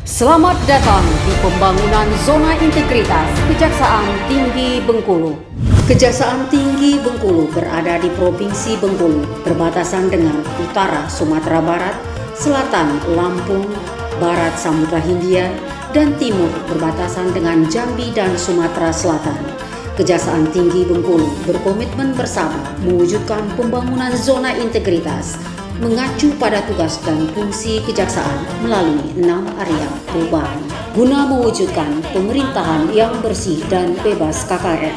Selamat datang di pembangunan zona integritas Kejaksaan Tinggi Bengkulu. Kejaksaan Tinggi Bengkulu berada di Provinsi Bengkulu, berbatasan dengan utara Sumatera Barat, selatan Lampung, barat Samudra Hindia, dan timur berbatasan dengan Jambi dan Sumatera Selatan. Kejaksaan Tinggi Bengkulu berkomitmen bersama mewujudkan pembangunan zona integritas mengacu pada tugas dan fungsi kejaksaan melalui 6 area perubahan guna mewujudkan pemerintahan yang bersih dan bebas KKN.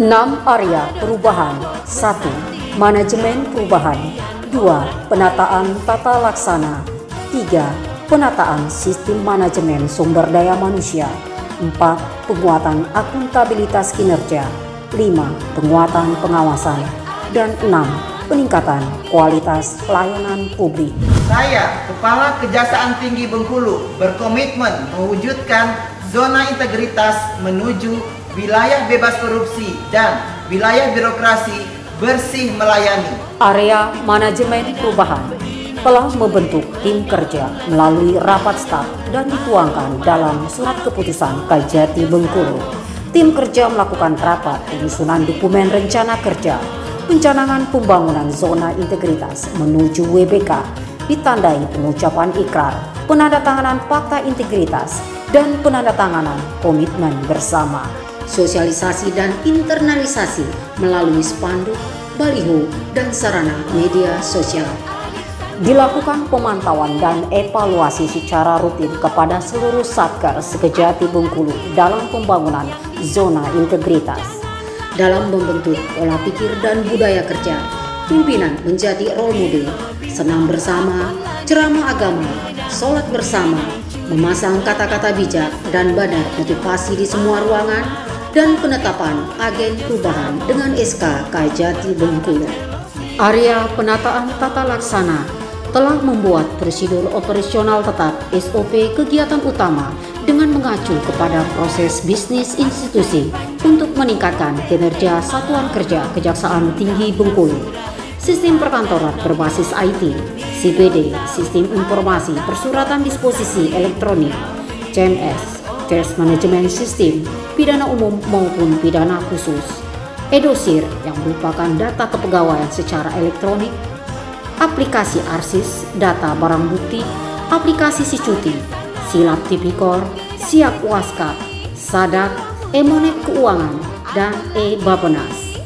6 area perubahan. 1. Manajemen perubahan. 2. Penataan tata laksana. 3. Penataan sistem manajemen sumber daya manusia. 4. Penguatan akuntabilitas kinerja. 5. Penguatan pengawasan. Dan 6. Peningkatan kualitas pelayanan publik. Saya, Kepala Kejaksaan Tinggi Bengkulu, berkomitmen mewujudkan zona integritas menuju wilayah bebas korupsi dan wilayah birokrasi bersih melayani. Area manajemen perubahan telah membentuk tim kerja melalui rapat staf dan dituangkan dalam surat keputusan Kajati Bengkulu. Tim kerja melakukan rapat penyusunan dokumen rencana kerja pencanangan pembangunan zona integritas menuju WBK, ditandai pengucapan ikrar, penandatanganan fakta integritas, dan penandatanganan komitmen bersama. Sosialisasi dan internalisasi melalui spanduk, baliho, dan sarana media sosial. Dilakukan pemantauan dan evaluasi secara rutin kepada seluruh satgas Kejati Bengkulu dalam pembangunan zona integritas. Dalam membentuk pola pikir dan budaya kerja, pimpinan menjadi role model, senam bersama, ceramah agama, sholat bersama, memasang kata-kata bijak dan banner motivasi di semua ruangan, dan penetapan agen perubahan dengan SK Kajati Bengkulu. Area penataan tata laksana telah membuat prosedur operasional tetap SOP kegiatan utama dengan mengacu kepada proses bisnis institusi untuk meningkatkan kinerja Satuan Kerja Kejaksaan Tinggi Bengkulu. Sistem perkantoran berbasis IT, CPD, Sistem Informasi Persuratan Disposisi Elektronik, CMS, Case Management System, pidana umum maupun pidana khusus, Edosir yang merupakan data kepegawaian secara elektronik, aplikasi ARSIS, data barang bukti, aplikasi Sicuti, Silap Tipikor, Siap Waskap, Sadak, Emonet Keuangan, dan E-Bapenas.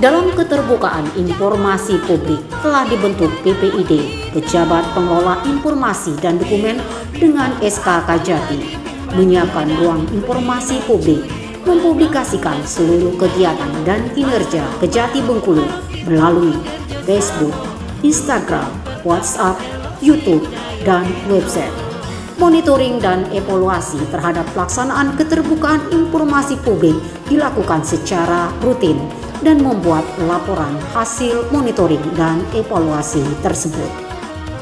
Dalam keterbukaan informasi publik telah dibentuk PPID, Pejabat Pengelola Informasi dan Dokumen dengan SK Kajati, menyiapkan ruang informasi publik, mempublikasikan seluruh kegiatan dan kinerja Kejati Bengkulu melalui Facebook, Instagram, WhatsApp, YouTube, dan website. Monitoring dan evaluasi terhadap pelaksanaan keterbukaan informasi publik dilakukan secara rutin dan membuat laporan hasil monitoring dan evaluasi tersebut.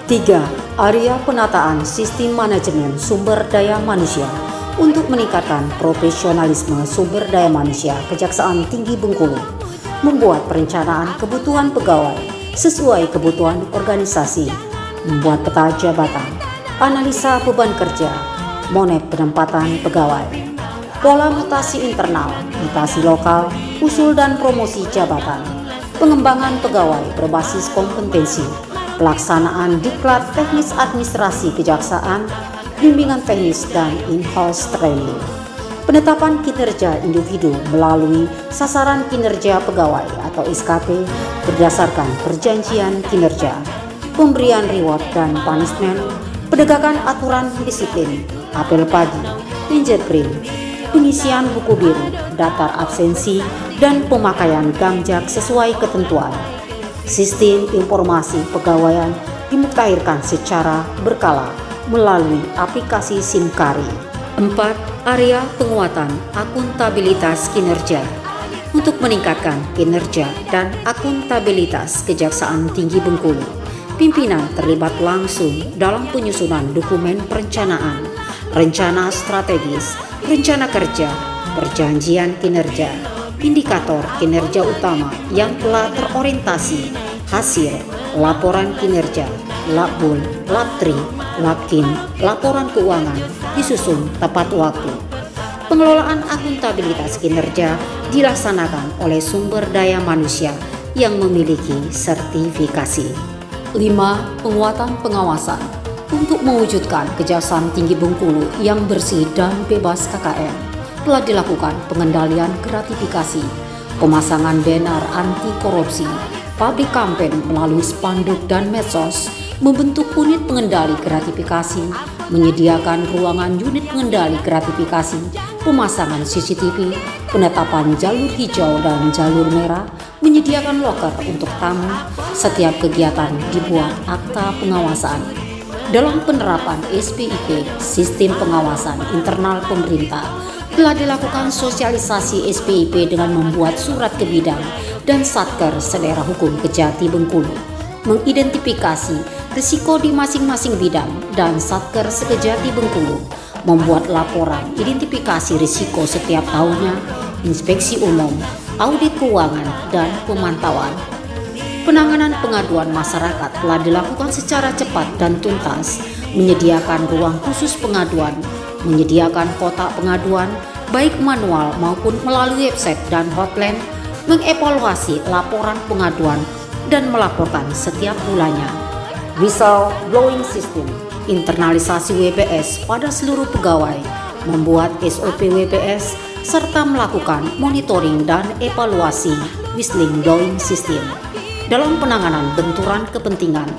3. Area penataan sistem manajemen sumber daya manusia untuk meningkatkan profesionalisme sumber daya manusia Kejaksaan Tinggi Bengkulu, membuat perencanaan kebutuhan pegawai sesuai kebutuhan organisasi, membuat peta jabatan, analisa beban kerja, monep penempatan pegawai, pola mutasi internal, mutasi lokal, usul dan promosi jabatan, pengembangan pegawai berbasis kompetensi, pelaksanaan diklat teknis administrasi kejaksaan, bimbingan teknis dan in-house training, penetapan kinerja individu melalui sasaran kinerja pegawai atau SKP berdasarkan perjanjian kinerja, pemberian reward dan punishment, penegakan aturan disiplin, apel pagi, fingerprint, pengisian buku biru, daftar absensi, dan pemakaian gamjak sesuai ketentuan. Sistem informasi pegawaian dimutakhirkan secara berkala melalui aplikasi SIMKARI. 4. Area penguatan akuntabilitas kinerja untuk meningkatkan kinerja dan akuntabilitas Kejaksaan Tinggi Bengkulu. Pimpinan terlibat langsung dalam penyusunan dokumen perencanaan, rencana strategis, rencana kerja, perjanjian kinerja, indikator kinerja utama yang telah terorientasi, hasil, laporan kinerja, Labul, Laptri, Lapkin, laporan keuangan disusun tepat waktu. Pengelolaan akuntabilitas kinerja dilaksanakan oleh sumber daya manusia yang memiliki sertifikasi. 5. Penguatan pengawasan. Untuk mewujudkan Kejaksaan Tinggi Bengkulu yang bersih dan bebas KKN, telah dilakukan pengendalian gratifikasi, pemasangan banner anti korupsi, publik kampen melalui spanduk dan medsos, membentuk unit pengendali gratifikasi, menyediakan ruangan unit pengendali gratifikasi, pemasangan CCTV, penetapan jalur hijau dan jalur merah, menyediakan loker untuk tamu. Setiap kegiatan dibuat akta pengawasan. Dalam penerapan SPIP, Sistem Pengawasan Internal Pemerintah, telah dilakukan sosialisasi SPIP dengan membuat surat ke bidang dan Satker Selera Hukum Kejati Bengkulu, mengidentifikasi risiko di masing-masing bidang, dan Satker Sekejati Bengkulu membuat laporan identifikasi risiko setiap tahunnya, inspeksi umum, audit keuangan, dan pemantauan. Penanganan pengaduan masyarakat telah dilakukan secara cepat dan tuntas, menyediakan ruang khusus pengaduan, menyediakan kotak pengaduan, baik manual maupun melalui website dan hotline, mengevaluasi laporan pengaduan, dan melaporkan setiap bulannya. Whistleblowing System, internalisasi WPS pada seluruh pegawai, membuat SOP WPS, serta melakukan monitoring dan evaluasi whistleblowing system. Dalam penanganan benturan kepentingan,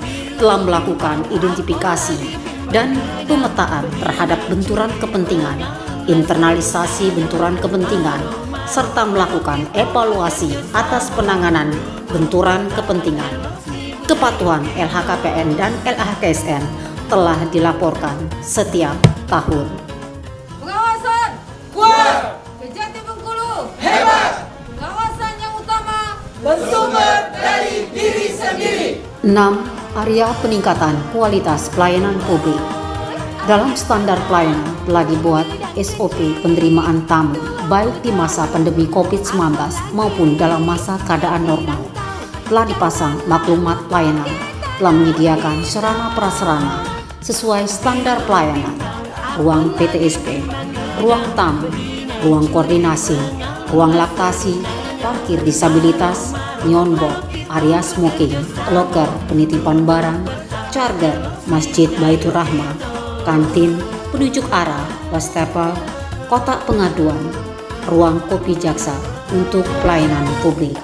telah melakukan identifikasi dan pemetaan terhadap benturan kepentingan, internalisasi benturan kepentingan, serta melakukan evaluasi atas penanganan benturan kepentingan. Kepatuhan LHKPN dan LHKSN telah dilaporkan setiap tahun. Pengawasan kuat, Kejati Bengkulu hebat. Pengawasan yang utama bersumber dari diri sendiri. 6. Area peningkatan kualitas pelayanan publik. Dalam standar pelayanan telah dibuat SOP penerimaan tamu baik di masa pandemi COVID-19 maupun dalam masa keadaan normal. Telah dipasang maklumat pelayanan, telah menyediakan sarana prasarana sesuai standar pelayanan, ruang PTSP, ruang tamu, ruang koordinasi, ruang laktasi, parkir disabilitas, neon board, area smoking, loker penitipan barang, charger, masjid Baitur Rahmah, kantin, penunjuk arah, wastafel, kotak pengaduan, ruang kopi jaksa untuk pelayanan publik.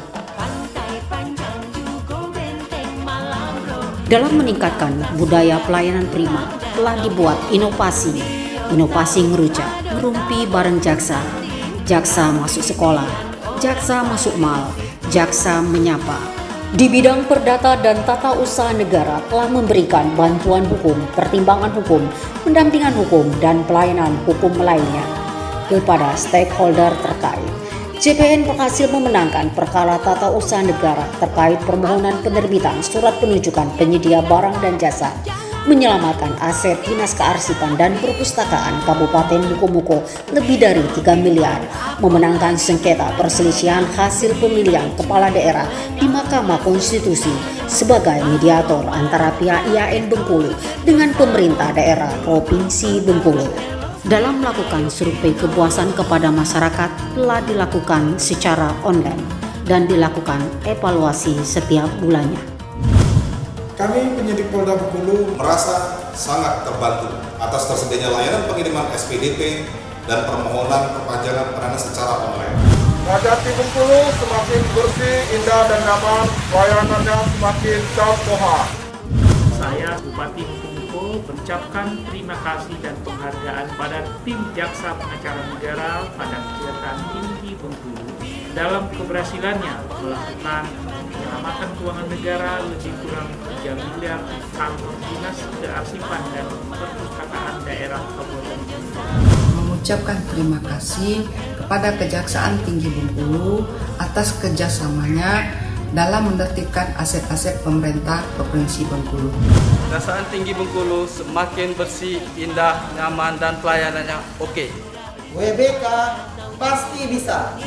Dalam meningkatkan budaya pelayanan prima, telah dibuat inovasi ngeruca, ngerumpi bareng jaksa, jaksa masuk sekolah, jaksa masuk mal, jaksa menyapa. Di bidang perdata dan tata usaha negara telah memberikan bantuan hukum, pertimbangan hukum, pendampingan hukum, dan pelayanan hukum lainnya kepada stakeholder terkait. JPN berhasil memenangkan perkara tata usaha negara terkait permohonan penerbitan surat penunjukan penyedia barang dan jasa, menyelamatkan aset Dinas Kearsipan dan Perpustakaan Kabupaten Buku-Muko lebih dari 3 miliar, memenangkan sengketa perselisihan hasil pemilihan kepala daerah di Mahkamah Konstitusi sebagai mediator antara pihak IAIN Bengkulu dengan pemerintah daerah Provinsi Bengkulu. Dalam melakukan survei kepuasan kepada masyarakat telah dilakukan secara online dan dilakukan evaluasi setiap bulannya. Kami penyidik Polda Bengkulu merasa sangat terbantu atas tersedianya layanan pengiriman SPDP dan permohonan perpanjangan penahanan secara online. Kejati Bengkulu semakin bersih, indah dan nyaman, pelayanannya semakin tersohor. Saya Bupati Bengkulu mengucapkan terima kasih dan penghargaan pada tim Jaksa Pengacara Negara pada Kejaksaan Tinggi Bengkulu dalam keberhasilannya melakukan penyelamatan keuangan negara lebih kurang 3 miliar kantor Dinas Kearsipan dan Perpustakaan Daerah Kabupaten Bengkulu. Mengucapkan terima kasih kepada Kejaksaan Tinggi Bengkulu atas kerjasamanya dalam menertibkan aset-aset pemerintah Provinsi Bengkulu. Kejaksaan Tinggi Bengkulu semakin bersih, indah, nyaman, dan pelayanannya oke. WBK pasti bisa.